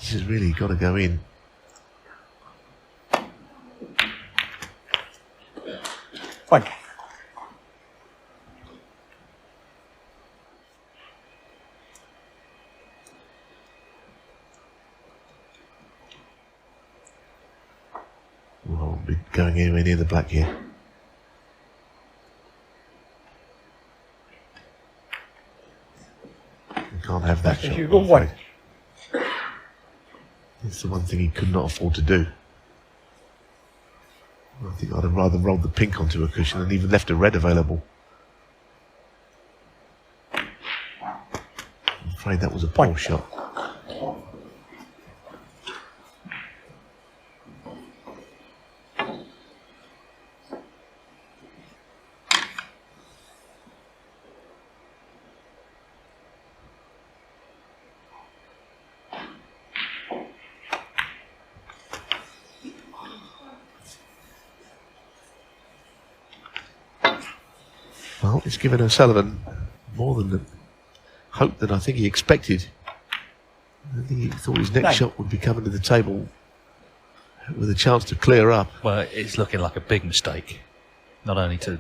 This has really got to go in. Fine. Won't be going anywhere near the black here. You can't have that shot. You go one. It's the one thing he could not afford to do. I think I'd have rather rolled the pink onto a cushion and even left a red available. I'm afraid that was a poor shot. Well, it's given O'Sullivan more than the hope that I think he expected. I think he thought his next shot would be coming to the table with a chance to clear up. Well, it's looking like a big mistake. Not only to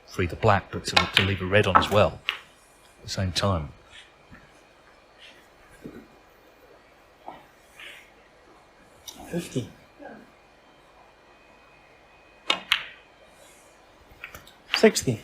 free the black, but to leave a red on as well at the same time. $50. 60.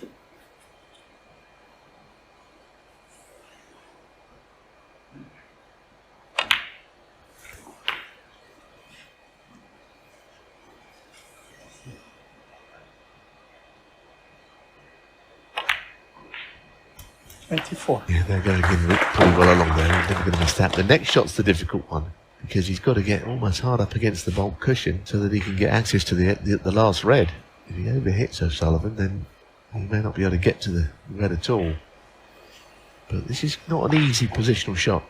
$24. Yeah, they're going in pretty well along there. He's never going to miss that. The next shot's the difficult one because he's got to get almost hard up against the bulk cushion so that he can get access to the last red. If he overhits O'Sullivan, then he may not be able to get to the red at all. But this is not an easy positional shot.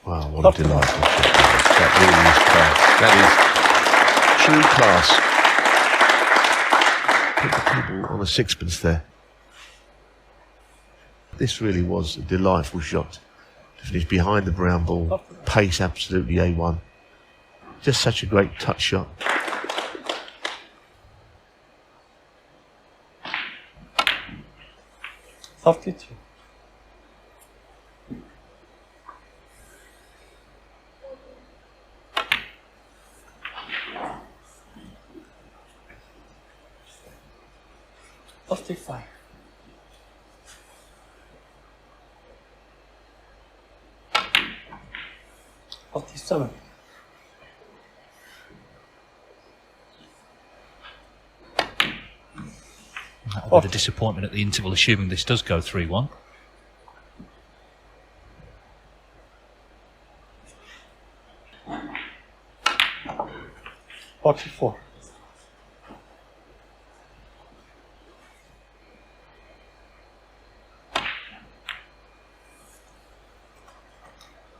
Wow, what a delightful shot. That really is class. That is true class. Put the people on a sixpence there. This really was a delightful shot. To finish behind the brown ball. Pace absolutely A1. Just such a great touch shot. $52. $55. $57. That'll be the disappointment at the interval, assuming this does go 3-1. $44.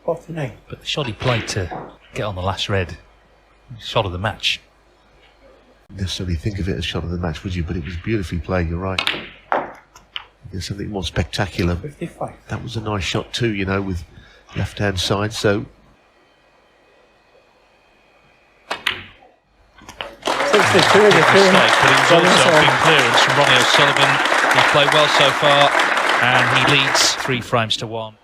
$49. But the shot he played to get on the last red, shot of the match. Necessarily think of it as shot of the match, would you? But it was beautifully played, you're right. There's something more spectacular. 55. That was a nice shot too, you know, with left-hand side, so... 62. Big mistake, but it was also a big clearance from Ronnie O'Sullivan. He's played well so far, and he leads 3 frames to 1.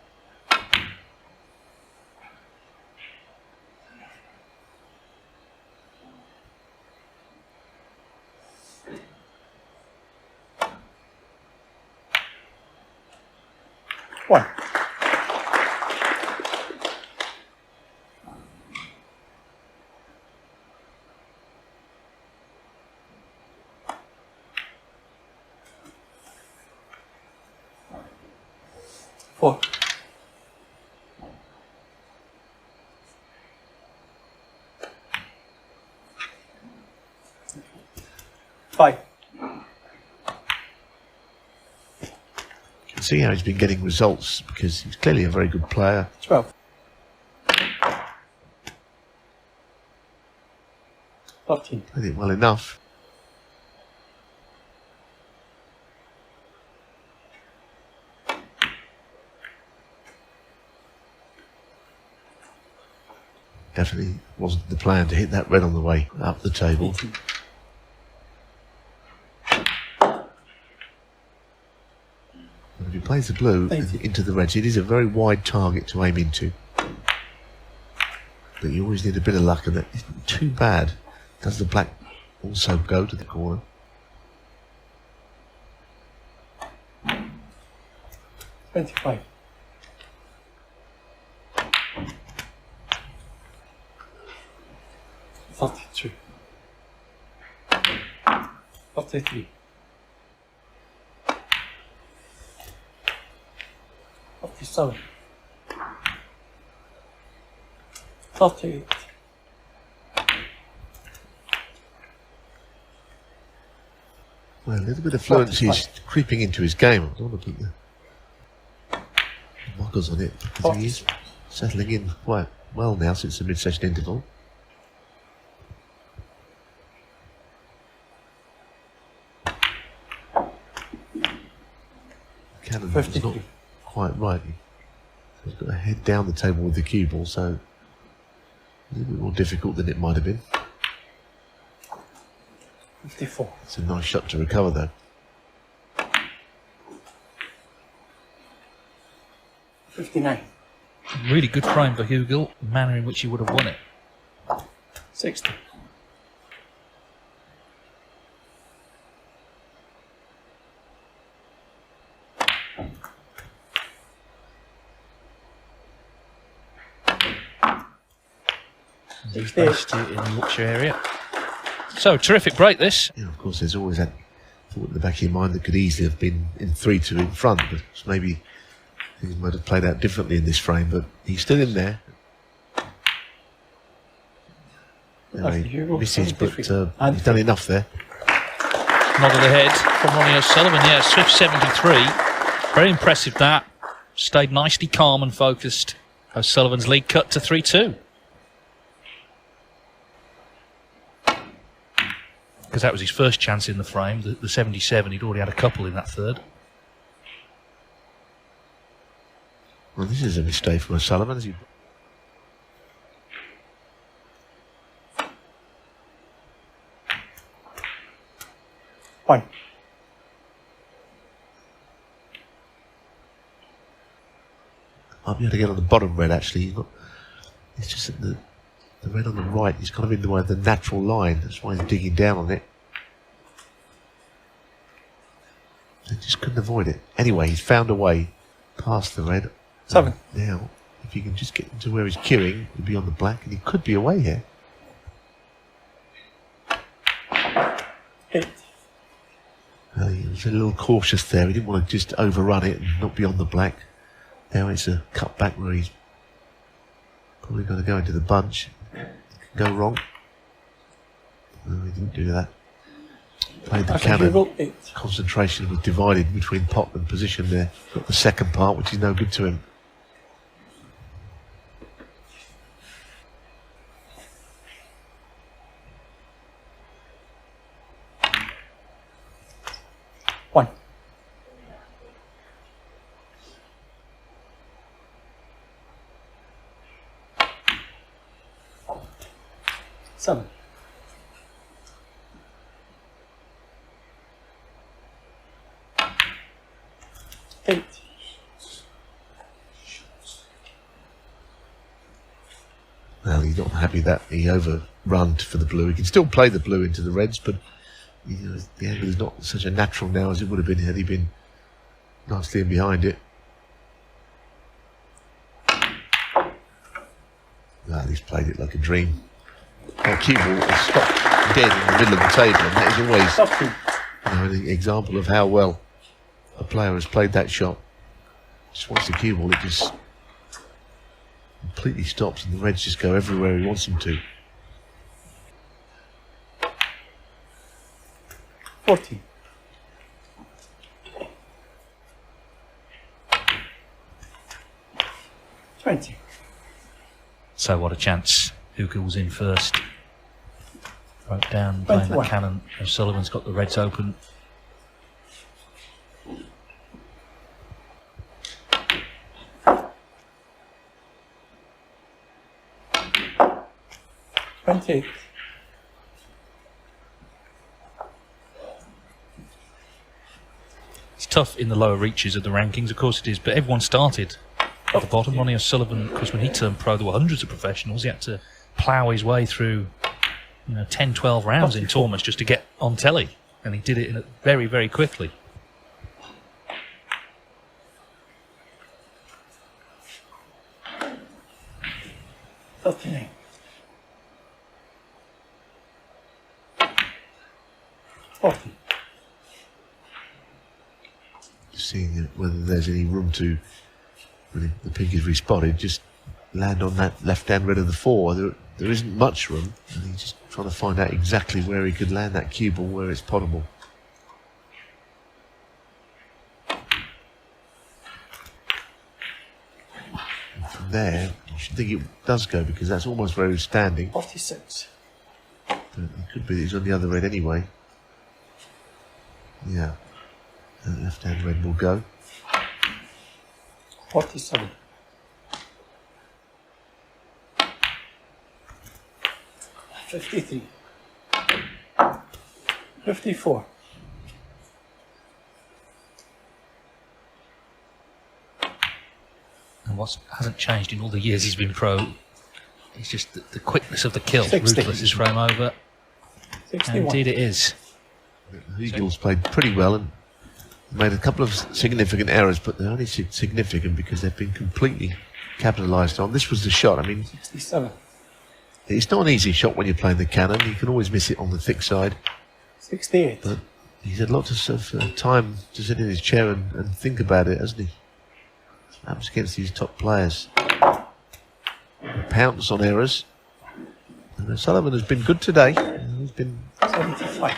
One. Four. Five. See how he's been getting results because he's clearly a very good player. 12. 13. I think well enough. Definitely wasn't the plan to hit that red on the way up the table. 18. And if he plays the blue into the reds, it is a very wide target to aim into. But you always need a bit of luck, and that isn't too bad. Does the black also go to the corner? $25. 32. 43. 47. 38. Well, a little bit of fluency is creeping into his game. I don't want to put the muggles on it, because he is settling in quite well now since the mid-session interval. Cannon was not quite right. He's got to head down the table with the cue ball, so a little bit more difficult than it might have been. 54. It's a nice shot to recover, though. 59. Really good frame for Hugill, the manner in which he would have won it. 60. He's based it in the Yorkshire area. So, terrific break this. You know, of course, there's always that thought in the back of your mind that could easily have been in 3-2 in front, but maybe things might have played out differently in this frame, but he's still in there. Anyway, misses, but he's done enough there. Nod of the head from Ronnie O'Sullivan. Yeah, Swift 73. Very impressive that. Stayed nicely calm and focused. O'Sullivan's lead cut to 3-2. Because that was his first chance in the frame, the 77. He'd already had a couple in that third. Well, this is a mistake from O'Sullivan. As he... One. I'll be able to get on the bottom red, actually. It's just that the red on the right is kind of in the way of the natural line. That's why he's digging down on it. He just couldn't avoid it. Anyway, he's found a way past the red. 7. Now, if he can just get to where he's queuing, he'll be on the black, and he could be away here. 8. He was a little cautious there. He didn't want to just overrun it and not be on the black. Now it's a cut back where he's probably going to go into the bunch. Go wrong. No, he didn't do that. Played the cannon. Concentration was divided between pot and position there. Got the second part, which is no good to him. One. Seven. 8. Well, he's not happy that he overrun for the blue. He can still play the blue into the reds, but you know, the angle is not such a natural now as it would have been had he been nicely in behind it. Well, he's played it like a dream. Our cue ball is stopped dead in the middle of the table, and that is always an example of how well a player has played that shot. Just wants the cue ball, it just completely stops, and the reds just go everywhere he wants them to. 40. 20. So what a chance. Hugill's in first. Broke down, playing that cannon. O'Sullivan's got the reds open. 28. It's tough in the lower reaches of the rankings, of course it is, but everyone started at the bottom. Ronnie O'Sullivan, of course, when he turned pro, there were hundreds of professionals. He had to plough his way through 10, 12 rounds in tournaments just to get on telly, and he did it very, very quickly. Okay. Okay. Seeing whether there's any room to, when the pink is respotted, just land on that left-hand red of the 4. There isn't much room, and he's just trying to find out exactly where he could land that cue ball where it's potable. And from there, you should think it does go, because that's almost where he's standing. 46. But it could be that he's on the other red anyway. Yeah. And the left-hand red will go. 47. 53. 54. And what hasn't changed in all the years he's been pro, it's just the quickness of the kill. 60. Ruthless his frame over. 61. And indeed it is. Hugill's played pretty well and made a couple of significant errors, but they're only significant because they've been completely capitalised on. This was the shot. I mean, 67. it's not an easy shot when you're playing the cannon. You can always miss it on the thick side. 68. But he's had lots of time to sit in his chair and think about it, hasn't he? Happens against these top players. Pounce on errors. And Sullivan has been good today. He's been 75.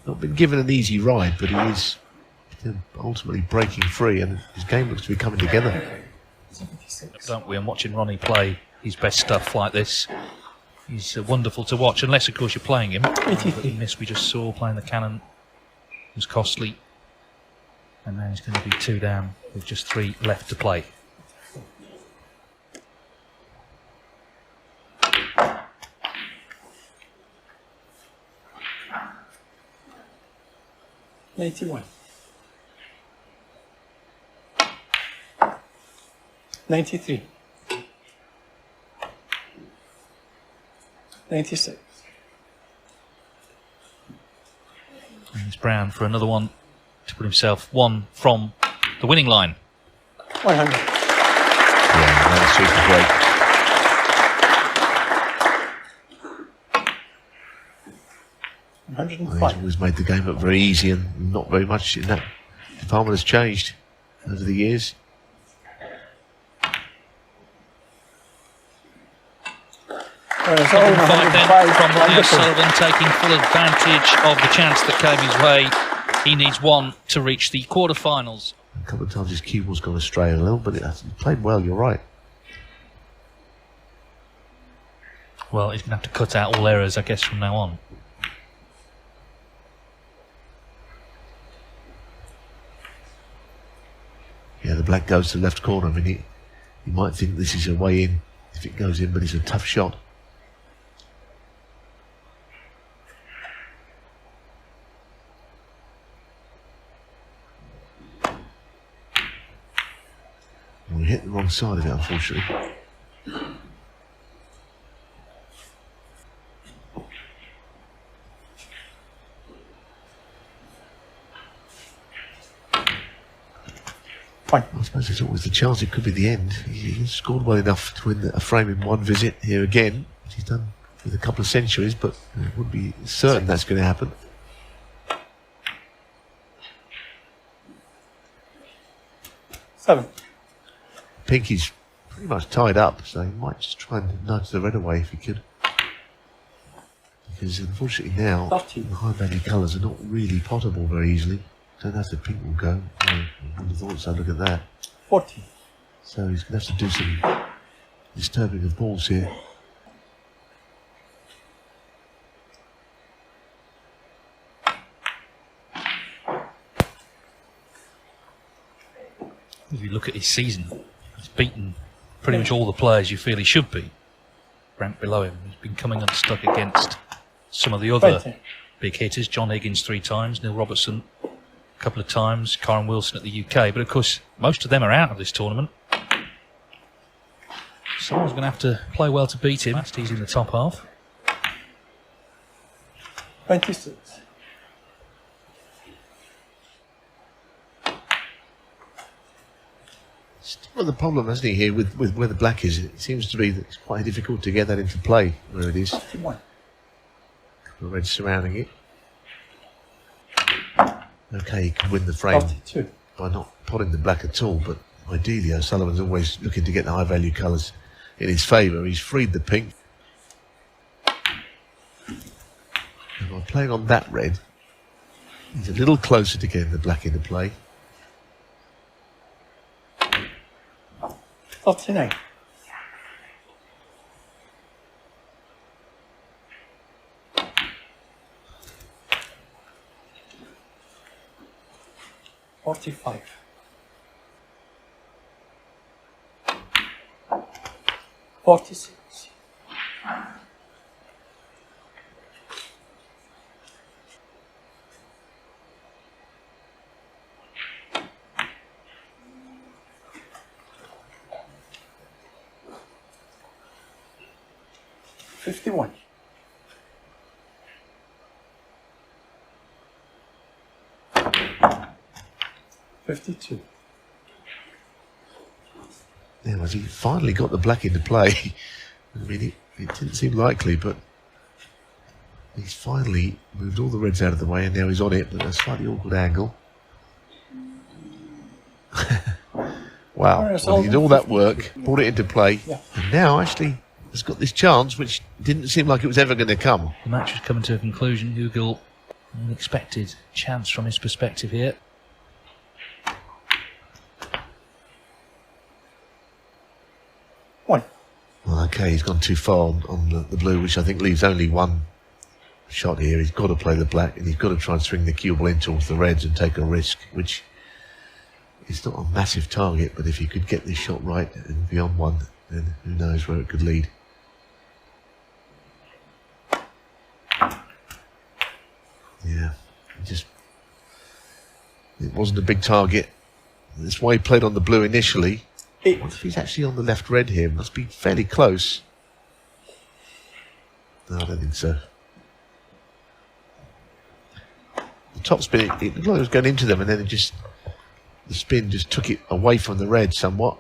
not been given an easy ride, but he is ultimately breaking free, and his game looks to be coming together. 76. Don't we? And watching Ronnie play his best stuff like this, he's wonderful to watch, unless of course you're playing him. The miss we just saw playing the cannon was costly, and now he's going to be 2 down with just 3 left to play. $91. 93. 96. And it's Brown for another one to put himself 1 from the winning line. 100. Yeah, that was super great. He's 105. always made the game look very easy, and not very much in that department has changed over the years. Whereas all 5 then 105 from Ronnie wonderful. O'Sullivan, taking full advantage of the chance that came his way. He needs 1 to reach the quarterfinals. A couple of times his cue ball's gone astray a little, but he played well, you're right. Well, he's going to have to cut out all errors, I guess, from now on. Yeah, the black goes to the left corner. I mean, you might think this is a way in if it goes in, but it's a tough shot. We hit the wrong side of it, unfortunately. Fine. I suppose there's always the chance it could be the end. He scored well enough to win a frame in 1 visit here again, which he's done with a couple of centuries, but it would be certain that's going to happen. $7. Pinky's pretty much tied up, so he might just try and nudge the red away if he could. Because unfortunately now, 13. the high value colours are not really potable very easily. Don't know if the pink will go. I wouldn't have thought so, look at that. 40. So he's going to have to do some disturbing of balls here. If you look at his season, he's beaten pretty much all the players you feel he should be. ranked below him. He's been coming unstuck against some of the other 20. big hitters. John Higgins 3 times, Neil Robertson a couple of times, Karen Wilson at the UK. But of course, most of them are out of this tournament. Someone's going to have to play well to beat him. He's in the top half. 26. Well, the problem, hasn't he, here with where the black is? It seems to be that it's quite difficult to get that into play where it is. 31. The red surrounding it. Okay, he can win the frame 42. by not potting the black at all, but ideally O'Sullivan's always looking to get the high value colours in his favour. He's freed the pink. And by playing on that red, he's a little closer to getting the black into play. 39. $45. 46. 51. 52. Now, has he finally got the black into play? I mean, it didn't seem likely, but he's finally moved all the reds out of the way, and now he's on it, but at a slightly awkward angle. Wow, well, he did all that work, brought it into play, and now actually has got this chance, which didn't seem like it was ever going to come. The match was coming to a conclusion. Hugill, an unexpected chance from his perspective here. One. Well, okay, he's gone too far on the blue, which I think leaves only one shot here. He's got to play the black, and he's got to try and swing the cue ball in towards the reds and take a risk, which is not a massive target, but if he could get this shot right and beyond one, then who knows where it could lead. Yeah, it wasn't a big target. That's why he played on the blue initially. What if he's actually on the left red here? Must be fairly close. No, I don't think so. The top spin, it looked like it was going into them, and then the spin just took it away from the red somewhat.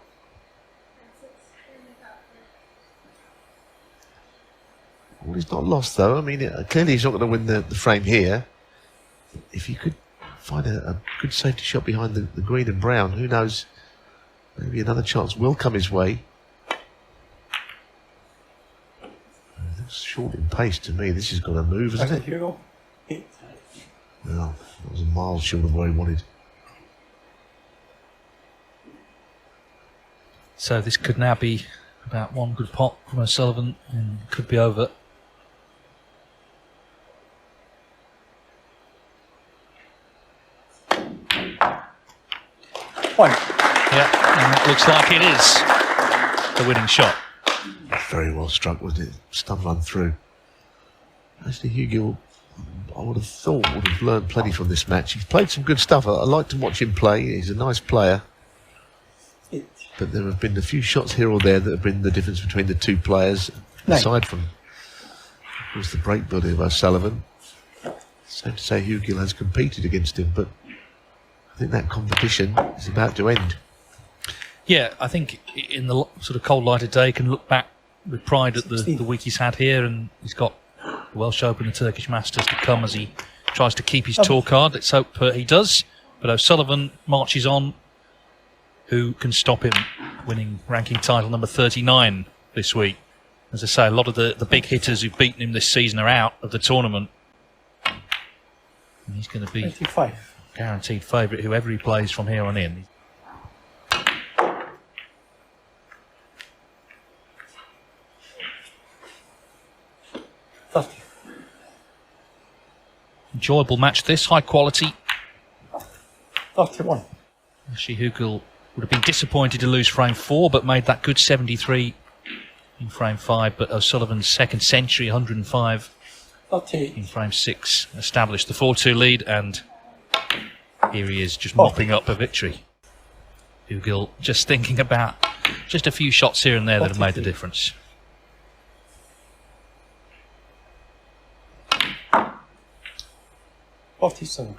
Well, he's not lost though. I mean, clearly he's not going to win the frame here. If he could find a good safety shot behind the green and brown, who knows? Maybe another chance will come his way. That's short in pace to me. This has got to move, hasn't it? Hugill. 8. No, that was a mile short of where he wanted. So this could now be about one good pot from O'Sullivan and could be over. One. Yeah, and it looks like it is the winning shot. Very well struck, wasn't it? Stun run through. Actually, Hugill, I would have thought, would have learned plenty from this match. He's played some good stuff. I like to watch him play. He's a nice player. 8. But there have been a few shots here or there that have been the difference between the two players, 9. aside from, of course, the break body of O'Sullivan. Same to say Hugill has competed against him, but I think that competition is about to end. Yeah, I think in the sort of cold light of day, can look back with pride at the week he's had here, and he's got the Welsh Open and Turkish Masters to come as he tries to keep his tour card. Let's hope he does. But O'Sullivan marches on. Who can stop him winning ranking title number 39 this week? As I say, a lot of the big hitters who've beaten him this season are out of the tournament. And he's going to be 25. guaranteed favourite whoever he plays from here on in. Enjoyable match this, high quality. 31. Actually, Hugill would have been disappointed to lose frame 4, but made that good 73 in frame 5, but O'Sullivan's second century 105 38. in frame 6 established the 4-2 lead, and here he is just mopping up a victory. Hugill just thinking about just a few shots here and there that have made the difference. $47.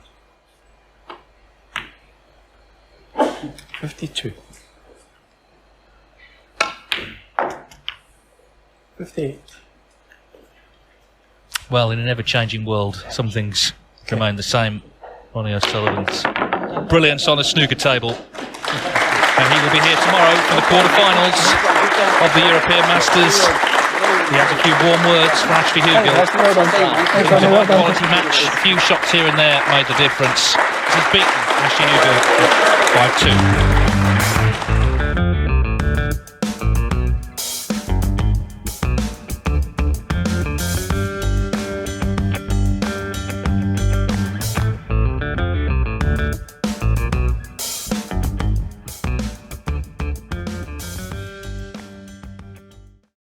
52. 58. Well, in an ever-changing world, some things remain the same. Ronnie O'Sullivan's brilliance on a snooker table. And he will be here tomorrow for the quarterfinals of the European Masters. He has a few warm words for Ashley Hugill. It was a high-quality match. A few shots here and there made the difference. He's beaten Ashley Hugill 5-2.